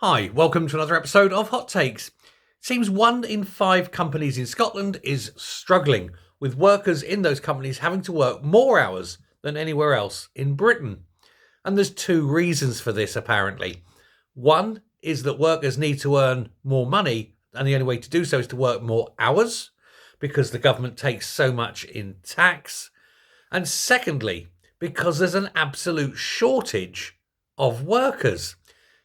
Hi, welcome to another episode of Hot Takes. It seems 1 in 5 companies in Scotland is struggling, with workers in those companies having to work more hours than anywhere else in Britain. And there's 2 reasons for this, apparently. One is that workers need to earn more money, and the only way to do so is to work more hours, because the government takes so much in tax. And secondly, because there's an absolute shortage of workers.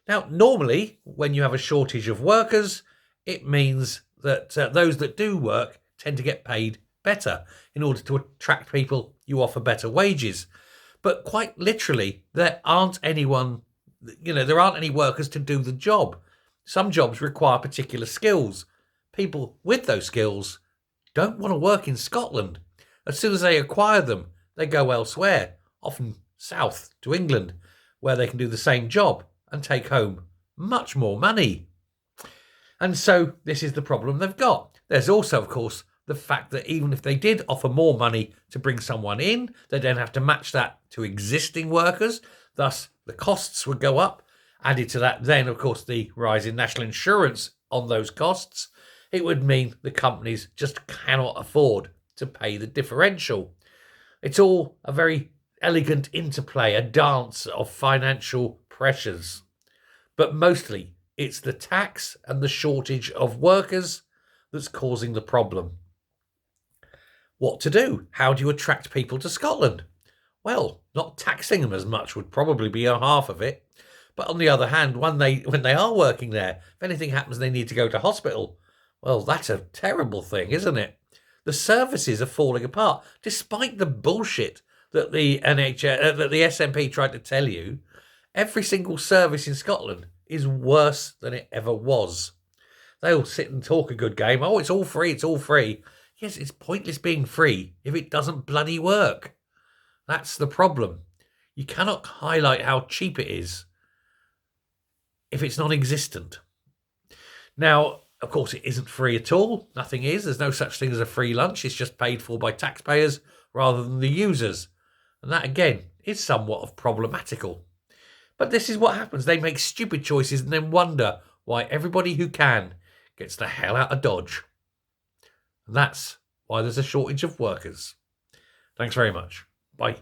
Now, normally, when you have a shortage of workers, it means that those that do work tend to get paid better. In order to attract people, you offer better wages. But quite literally, there aren't any workers to do the job. Some jobs require particular skills. People with those skills don't want to work in Scotland. As soon as they acquire them, they go elsewhere, often south to England, where they can do the same job and take home much more money. And so this is the problem they've got. There's also, of course, the fact that even if they did offer more money to bring someone in, they then have to match that to existing workers. Thus, the costs would go up. Added to that, then, of course, the rise in national insurance on those costs. It would mean the companies just cannot afford to pay the differential. It's all a very elegant interplay, a dance of financial pressures. But mostly, it's the tax and the shortage of workers that's causing the problem. What to do? How do you attract people to Scotland? Well, not taxing them as much would probably be half of it. But on the other hand, when they are working there, if anything happens they need to go to hospital, well, that's a terrible thing, isn't it? The services are falling apart, despite the bullshit that the SNP tried to tell you. Every single service in Scotland is worse than it ever was. They'll sit and talk a good game. Oh, it's all free, it's all free. Yes, it's pointless being free if it doesn't bloody work. That's the problem. You cannot highlight how cheap it is if it's non-existent. Now, of course, it isn't free at all. Nothing is. There's no such thing as a free lunch. It's just paid for by taxpayers rather than the users. And that, again, is somewhat of problematical. But this is what happens. They make stupid choices and then wonder why everybody who can gets the hell out of Dodge. And that's why there's a shortage of workers. Thanks very much. Bye.